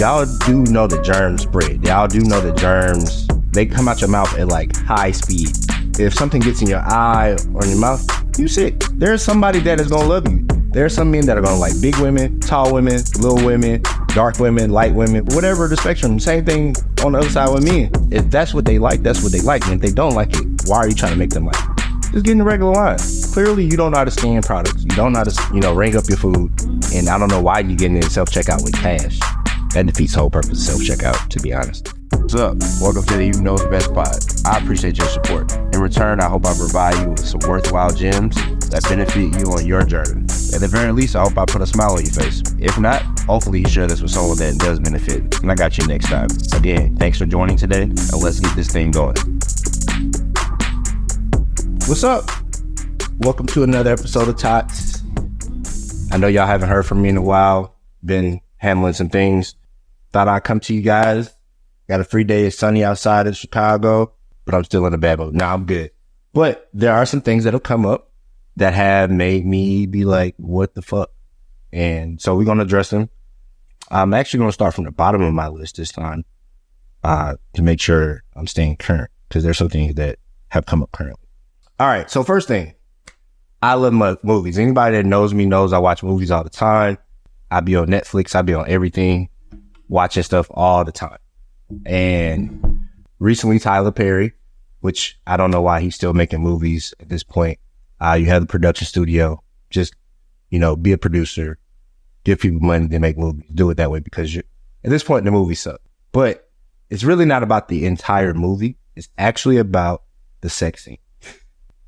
y'all do know that germs spread. Y'all do know that germs, they come out your mouth at like high speed. If something gets in your eye or in your mouth, you sick. There's somebody that is gonna love you. There's some men that are gonna like big women, tall women, little women, dark women, light women, whatever the spectrum. Same thing on the other side with men. If that's what they like, that's what they like. And if they don't like it, why are you trying to make them like it? Just get in the regular line. Clearly, you don't know how to scan products. You don't know how to, ring up your food. And I don't know why you're getting in self-checkout with cash. That defeats the whole purpose of self-checkout, to be honest. What's up? Welcome to the You Know the Best pod. I appreciate your support. In return, I hope I provide you with some worthwhile gems that benefit you on your journey. At the very least, I hope I put a smile on your face. If not, hopefully you share this with someone that does benefit. And I got you next time. Again, thanks for joining today, and let's get this thing going. What's up? Welcome to another episode of T.O.T.S. I know y'all haven't heard from me in a while. Been handling some things. Thought I'd come to you guys. Got a free day. It's sunny outside of Chicago, but I'm still in a bad mood. Nah, I'm good. But there are some things that'll come up that have made me be like, what the fuck? And so we're going to address them. I'm actually going to start from the bottom of my list this time to make sure I'm staying current, because there's some things that have come up currently. All right. So first thing, I love my movies. Anybody that knows me knows I watch movies all the time. I be on Netflix. I be on everything, watching stuff all the time. And recently Tyler Perry, which I don't know why he's still making movies at this point. You have the production studio, just, be a producer, give people money to make movies, do it that way, because at this point the movie sucks. But it's really not about the entire movie. It's actually about the sex scene.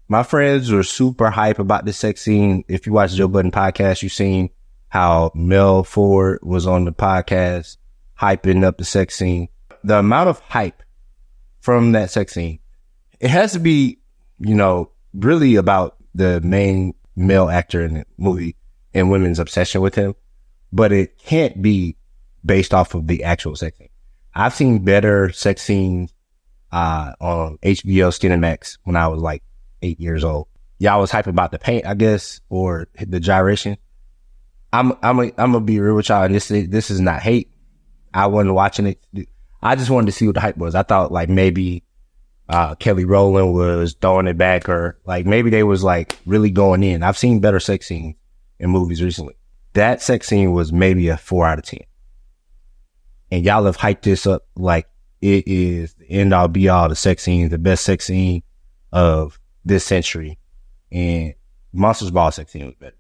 My friends were super hype about the sex scene. If you watch Joe Budden podcast, you've seen how Mel Ford was on the podcast hyping up the sex scene. The amount of hype from that sex scene, it has to be, really about the main male actor in the movie and women's obsession with him. But it can't be based off of the actual sex scene. I've seen better sex scenes on HBO Skinemax when I was like 8 years old. Y'all was hype about the paint, I guess, or the gyration. I'm gonna be real with y'all. This is not hate. I wasn't watching it. I just wanted to see what the hype was. I thought like maybe Kelly Rowland was throwing it back, or like maybe they was like really going in. I've seen better sex scenes in movies recently. That sex scene was maybe a 4 out of 10. And y'all have hyped this up like it is the end all be all, the sex scene, the best sex scene of this century. And Monsters Ball sex scene was better.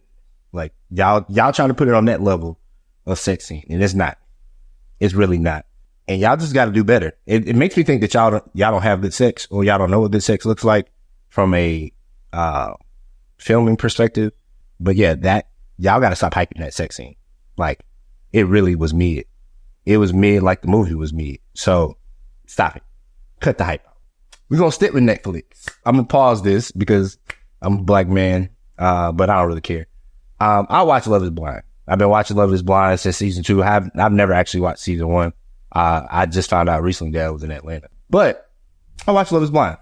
Like y'all trying to put it on that level of sex scene, and it's not. It's really not. And y'all just got to do better. It makes me think that y'all don't have good sex, or y'all don't know what good sex looks like from a filming perspective. But yeah, that y'all got to stop hyping that sex scene. Like it really was mid. It was mid, like the movie was mid. So stop it. Cut the hype out. We're gonna stick with Netflix. I'm gonna pause this because I'm a black man, but I don't really care. I watch Love is Blind. I've been watching Love is Blind since season 2. I've never actually watched season 1. I just found out recently that I was in Atlanta. But I watch Love is Blind.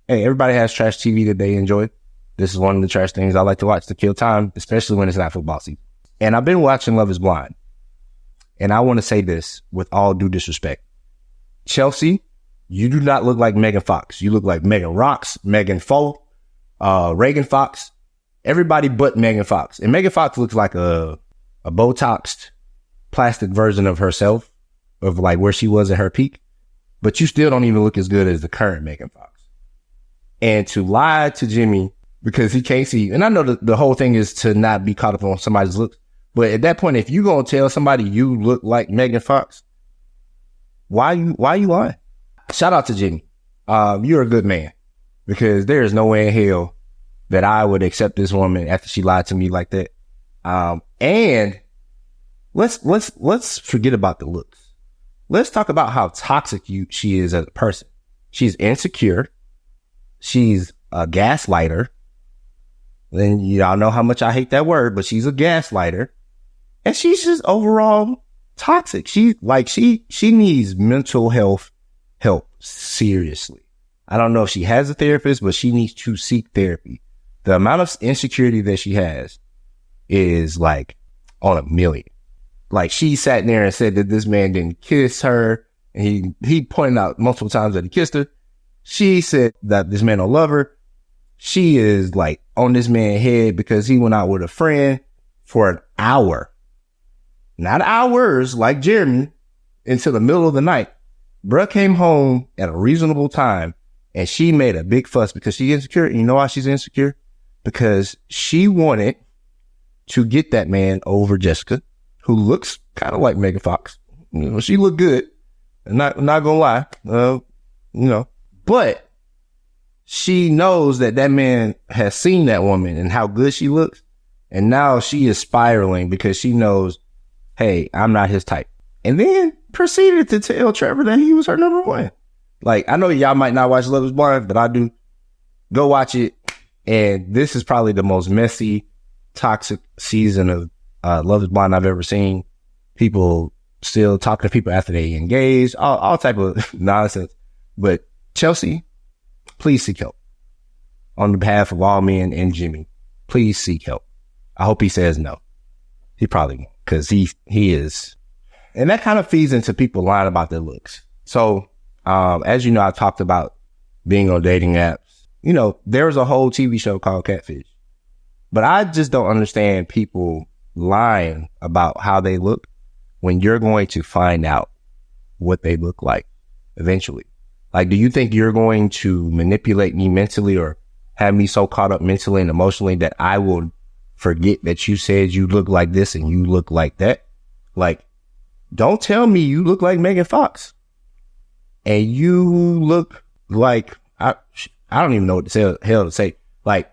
Hey, everybody has trash TV that they enjoy. This is one of the trash things I like to watch to kill time, especially when it's not football season. And I've been watching Love is Blind. And I want to say this with all due disrespect. Chelsea, you do not look like Megan Fox. You look like Megan Rocks, Megan Fox, Reagan Fox, everybody but Megan Fox. And Megan Fox looks like a Botoxed plastic version of herself, of like where she was at her peak. But you still don't even look as good as the current Megan Fox. And to lie to Jimmy because he can't see you. And I know the whole thing is to not be caught up on somebody's looks. But at that point, if you gonna tell somebody you look like Megan Fox, why you lying? Shout out to Jimmy. You're a good man, because there is no way in hell that I would accept this woman after she lied to me like that. And let's forget about the looks. Let's talk about how toxic she is as a person. She's insecure. She's a gaslighter. And y'all know how much I hate that word, but she's a gaslighter. And she's just overall toxic. She needs mental health help, seriously. I don't know if she has a therapist, but she needs to seek therapy. The amount of insecurity that she has is like on a million. like she sat there and said that this man didn't kiss her. And he pointed out multiple times that he kissed her. She said that this man don't love her. She is like on this man's head because he went out with a friend for an hour. Not hours like Jeremy, until the middle of the night. Bruh came home at a reasonable time and she made a big fuss because she's insecure. And you know why she's insecure? Because she wanted to get that man over Jessica, who looks kind of like Megan Fox. You know, she looked good. Not gonna lie. But she knows that man has seen that woman and how good she looks. And now she is spiraling because she knows, hey, I'm not his type. And then proceeded to tell Trevor that he was her number one. Like, I know y'all might not watch Love is Blind, but I do. Go watch it. And this is probably the most messy, toxic season of Love is Blind I've ever seen. People still talking to people after they engaged, all type of nonsense. But Chelsea, please seek help. On the behalf of all men and Jimmy, please seek help. I hope he says no. He probably won't, because he is. And that kind of feeds into people lying about their looks. So, as you know, I talked about being on dating apps. You know, there's a whole TV show called Catfish. But I just don't understand people lying about how they look when you're going to find out what they look like eventually. Like, do you think you're going to manipulate me mentally or have me so caught up mentally and emotionally that I will forget that you said you look like this and you look like that? Like, don't tell me you look like Megan Fox and you look like, I don't even know what the hell to say. Like,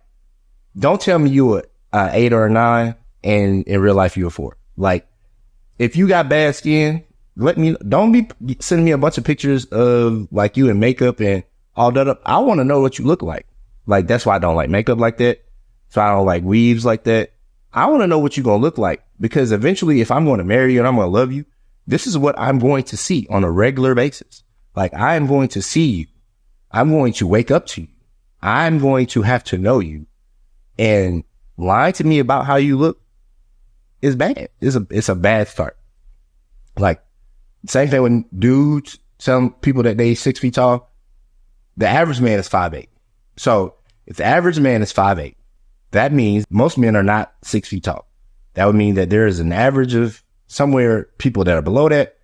don't tell me you were 8 or a 9 and in real life you were 4. Like, if you got bad skin, don't be sending me a bunch of pictures of like you in makeup and all that up. I want to know what you look like. Like, that's why I don't like makeup like that. So I don't like weaves like that. I want to know what you're going to look like, because eventually if I'm going to marry you and I'm going to love you, this is what I'm going to see on a regular basis. Like, I am going to see you. I'm going to wake up to you. I'm going to have to know you. And lying to me about how you look is bad. It's a bad start. Like, same thing when dudes, some people that they 6 feet tall, the average man is 5'8". So if the average man is 5'8", that means most men are not 6 feet tall. That would mean that there is an average of somewhere people that are below that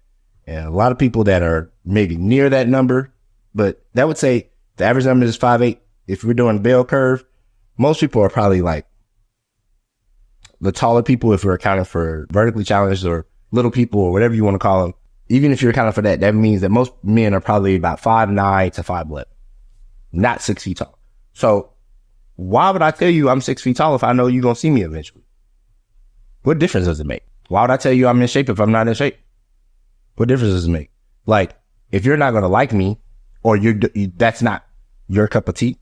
and a lot of people that are maybe near that number. But that would say the average number is 5'8". If we're doing a bell curve, most people are probably like the taller people, if we're accounting for vertically challenged or little people or whatever you want to call them. Even if you're accounting for that, that means that most men are probably about 5'9" to 5'11", not 6 feet tall. So why would I tell you I'm 6 feet tall if I know you're going to see me eventually? What difference does it make? Why would I tell you I'm in shape if I'm not in shape? What difference does it make? Like, if you're not going to like me or that's not your cup of tea,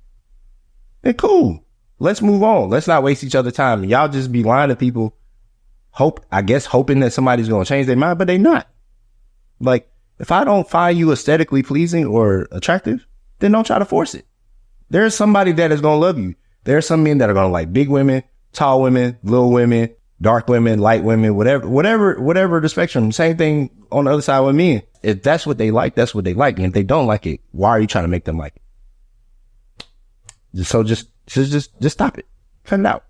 then cool. Let's move on. Let's not waste each other's time. Y'all just be lying to people, hoping that somebody's going to change their mind, but they not. Like, if I don't find you aesthetically pleasing or attractive, then don't try to force it. There's somebody that is going to love you. There are some men that are going to like big women, tall women, little women, dark women, light women, whatever the spectrum. Same thing on the other side with men. If that's what they like, that's what they like. And if they don't like it, why are you trying to make them like it? So just stop it. Cut it out.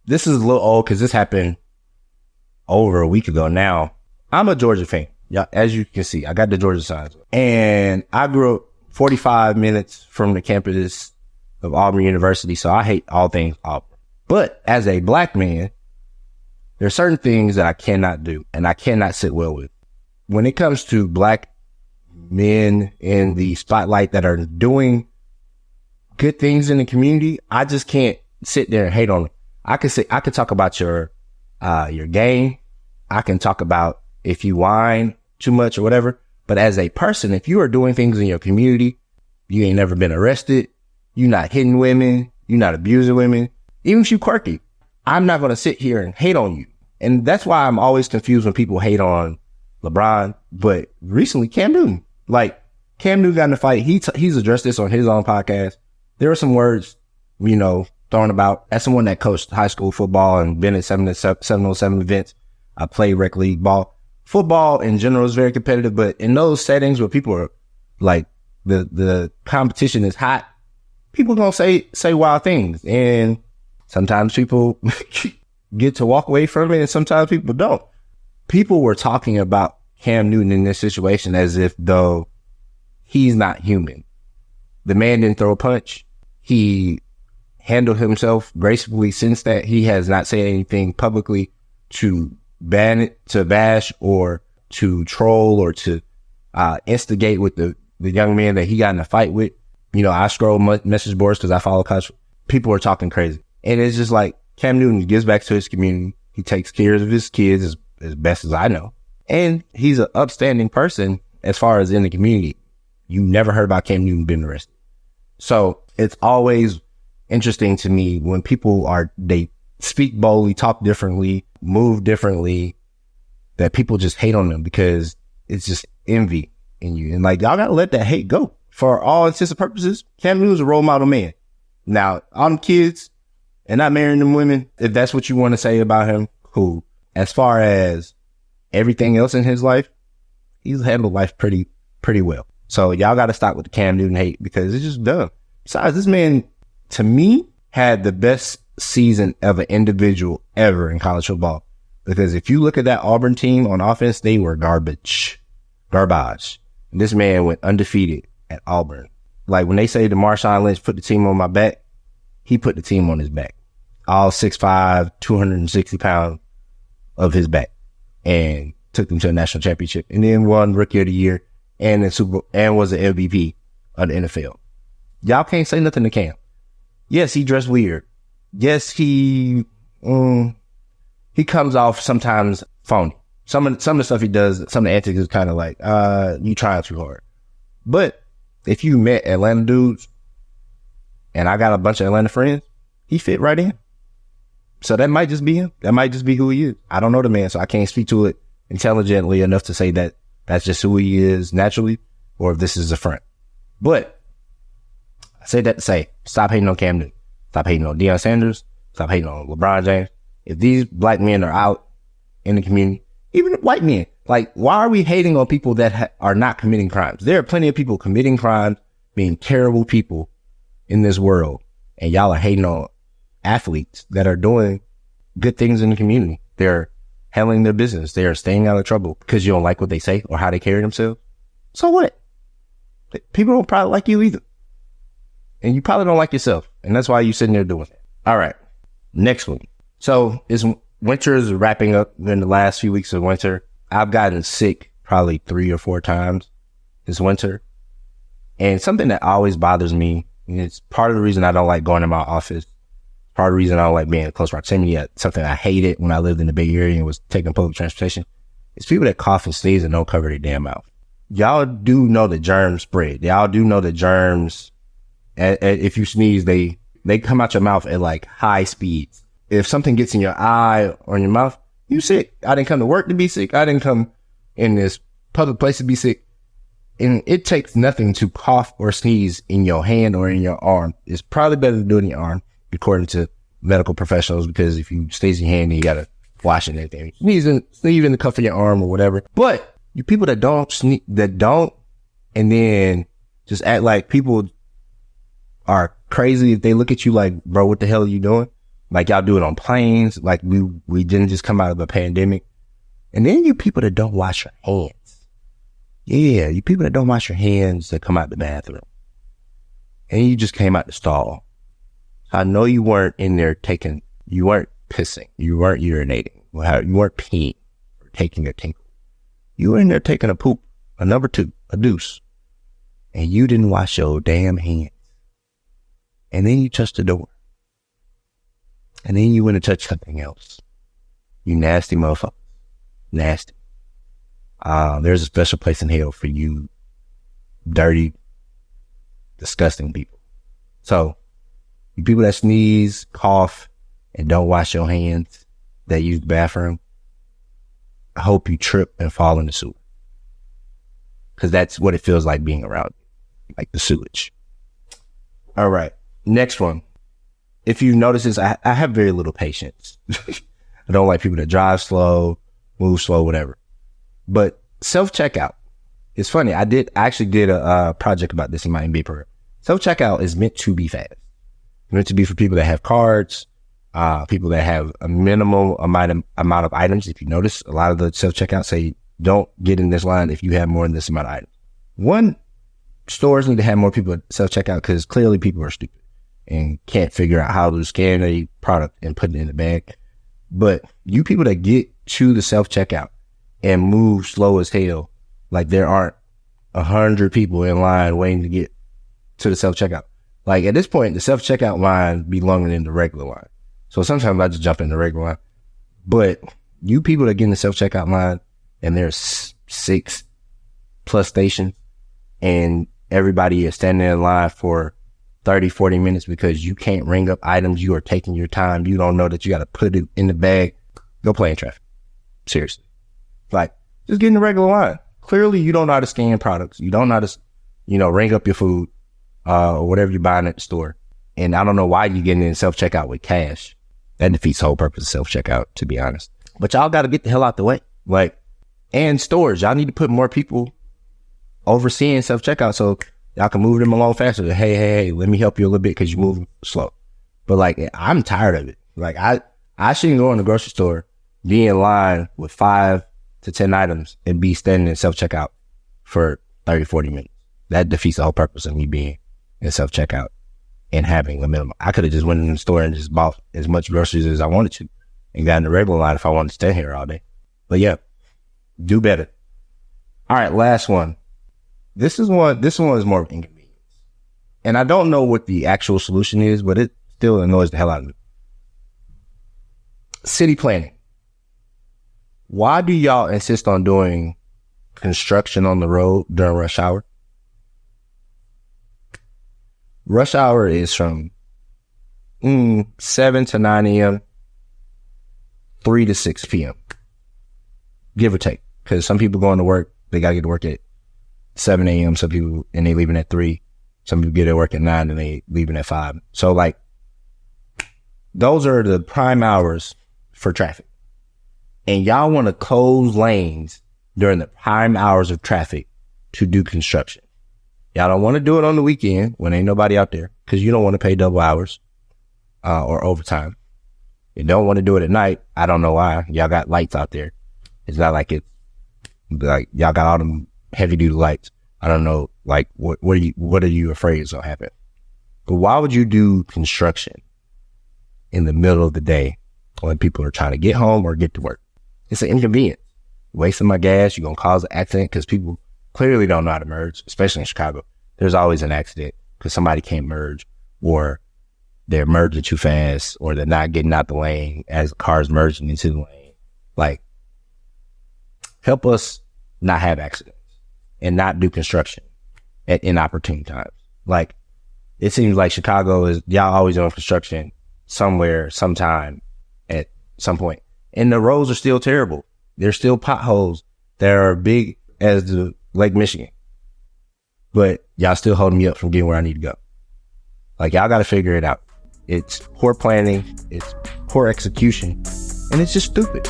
This is a little old because this happened over a week ago now. I'm a Georgia fan. Yeah, as you can see, I got the Georgia signs. And I grew up 45 minutes from the campus of Auburn University, so I hate all things Auburn. But as a black man, there are certain things that I cannot do and I cannot sit well with. When it comes to black men in the spotlight that are doing good things in the community, I just can't sit there and hate on them. I could talk about your game. I can talk about if you whine too much or whatever. But as a person, if you are doing things in your community, you ain't never been arrested, you're not hitting women, you're not abusing women, even if you quirky, I'm not going to sit here and hate on you. And that's why I'm always confused when people hate on LeBron. But recently, Cam Newton got in a fight. He's addressed this on his own podcast. There were some words, thrown about as someone that coached high school football and been at 707 events. I play rec league ball. Football in general is very competitive, but in those settings where people are like the competition is hot, people gonna say wild things, and sometimes people get to walk away from it, and sometimes people don't. People were talking about Cam Newton in this situation as if though he's not human. The man didn't throw a punch. He handled himself gracefully since that. He has not said anything publicly to bash or to troll or to instigate with the young man that he got in a fight with. You know, I scroll message boards because I follow college. People are talking crazy. And it's just like Cam Newton gives back to his community. He takes care of his kids as best as I know. And he's an upstanding person as far as in the community. You never heard about Cam Newton being arrested. So it's always interesting to me when they speak boldly, talk differently, move differently, that people just hate on them because it's just envy in you. And like, y'all gotta let that hate go. For all intents and purposes, Cam Newton's a role model man. Now, all them kids and not marrying them women, if that's what you want to say about him, cool. As far as everything else in his life, he's handled life pretty well. So y'all got to stop with the Cam Newton hate because it's just dumb. Besides, this man, to me, had the best season of an individual ever in college football. Because if you look at that Auburn team on offense, they were garbage. And this man went undefeated at Auburn. Like when they say the Marshawn Lynch put the team on my back, he put the team on his back. All 6'5", 260 pounds of his back, and took them to a national championship, and then won Rookie of the Year and was an MVP of the NFL. Y'all can't say nothing to Cam. Yes, he dressed weird. Yes, he comes off sometimes phony. Some of the stuff he does, some of the antics is kind of like, you trying too hard. But if you met Atlanta dudes, and I got a bunch of Atlanta friends, he fit right in. So that might just be him. That might just be who he is. I don't know the man, so I can't speak to it intelligently enough to say that that's just who he is naturally, or if this is a front. But I say that to say, stop hating on Cam Newton. Stop hating on Deion Sanders. Stop hating on LeBron James. If these black men are out in the community, even white men, like, why are we hating on people that are not committing crimes? There are plenty of people committing crimes, being terrible people in this world, and y'all are hating on athletes that are doing good things in the community. They're handling their business. They are staying out of trouble because you don't like what they say or how they carry themselves. So what? People don't probably like you either. And you probably don't like yourself. And that's why you're sitting there doing it. All right. Next one. So winter is wrapping up in the last few weeks of winter. I've gotten sick probably 3 or 4 times this winter. And something that always bothers me, and it's part of the reason I don't like going to my office, part of the reason I don't like being in close proximity, something I hated when I lived in the Bay Area and was taking public transportation, is people that cough and sneeze and don't cover their damn mouth. Y'all do know that germs spread. Y'all do know that germs, if you sneeze, they come out your mouth at like high speeds. If something gets in your eye or in your mouth, you sick. I didn't come to work to be sick. I didn't come in this public place to be sick. And it takes nothing to cough or sneeze in your hand or in your arm. It's probably better to do it in your arm, according to medical professionals, because if you sneeze in your hand, then you gotta wash it and everything. Sneeze in the cuff of your arm or whatever. But you people that don't, and then just act like people are crazy if they look at you like, bro, what the hell are you doing? Like y'all do it on planes, like we didn't just come out of a pandemic. And then you people that don't wash your hands. Yeah, you people that don't wash your hands that come out the bathroom. And you just came out the stall. I know you weren't in there you weren't pissing, you weren't urinating, you weren't peeing or taking a tinkle. You were in there taking a poop, a number 2, a deuce, and you didn't wash your damn hands. And then you touched the door. And then you went and touched something else. You nasty motherfucker. Nasty. There's a special place in hell for you dirty, disgusting people. So, you people that sneeze, cough, and don't wash your hands, that use the bathroom, I hope you trip and fall in the sewer. Because that's what it feels like being around you, like the sewage. All right, next one. If you notice this, I have very little patience. I don't like people that drive slow move slow, whatever. But self-checkout, it's funny. I actually did a project about this in my MBA program. Self-checkout is meant to be fast. It's meant to be for people that have cards, people that have a minimal amount of items. If you notice, a lot of the self-checkout say, don't get in this line if you have more than this amount of items. One, stores need to have more people at self-checkout because clearly people are stupid and can't figure out how to scan a product and put it in the bag. But you people that get to the self-checkout and move slow as hell, like there aren't 100 people in line waiting to get to the self-checkout. Like at this point, the self-checkout line be longer than the regular line. So sometimes I just jump in the regular line. But you people that get in the self-checkout line and there's 6+ stations and everybody is standing in line for 30, 40 minutes because you can't ring up items. You are taking your time. You don't know that you got to put it in the bag. Go play in traffic. Seriously. Like, just get in the regular line. Clearly, you don't know how to scan products. You don't know how to, ring up your food, or whatever you're buying at the store. And I don't know why you're getting in self-checkout with cash. That defeats the whole purpose of self-checkout, to be honest. But y'all got to get the hell out the way. Like, and stores, y'all need to put more people overseeing self-checkout so y'all can move them along faster. Hey, let me help you a little bit because you move slow. But like, I'm tired of it. Like, I shouldn't go in the grocery store, be in line with 5 to 10 items and be standing in self-checkout for 30, 40 minutes. That defeats the whole purpose of me being in self-checkout and having a minimum. I could have just went in the store and just bought as much groceries as I wanted to and got in the regular line if I wanted to stay here all day. But yeah, do better. All right, last one. This one is more of inconvenience. And I don't know what the actual solution is, but it still annoys the hell out of me. City planning. Why do y'all insist on doing construction on the road during rush hour? Rush hour is from 7 to 9 a.m., 3 to 6 p.m., give or take. Because some people going to work, they got to get to work at 7 a.m., some people, and they leaving at 3. Some people get to work at 9 and they leaving at 5. So like, those are the prime hours for traffic. And y'all want to close lanes during the prime hours of traffic to do construction. Y'all don't want to do it on the weekend when ain't nobody out there because you don't want to pay double hours or overtime. You don't want to do it at night. I don't know why. Y'all got lights out there. It's not like it's like y'all got all them heavy duty lights. I don't know. Like what are you afraid is going to happen? But why would you do construction in the middle of the day when people are trying to get home or get to work? It's an inconvenience. Wasting my gas. You're going to cause an accident because people clearly don't know how to merge, especially in Chicago. There's always an accident because somebody can't merge or they're merging too fast or they're not getting out the lane as cars merging into the lane. Like, help us not have accidents and not do construction at inopportune times. Like, it seems like Chicago is, y'all always doing construction somewhere, sometime, at some point. And the roads are still terrible. There's still potholes that are big as the Lake Michigan. But y'all still holding me up from getting where I need to go. Like, y'all got to figure it out. It's poor planning. It's poor execution. And it's just stupid.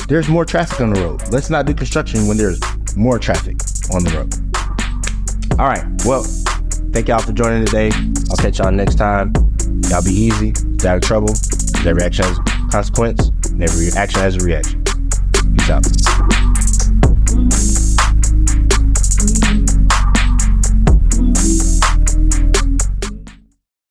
There's more traffic on the road. Let's not do construction when there's more traffic on the road. All right. Well, thank y'all for joining today. I'll catch y'all next time. Y'all be easy. Stay out of trouble. Every action has a consequence. And every action has a reaction. Peace out.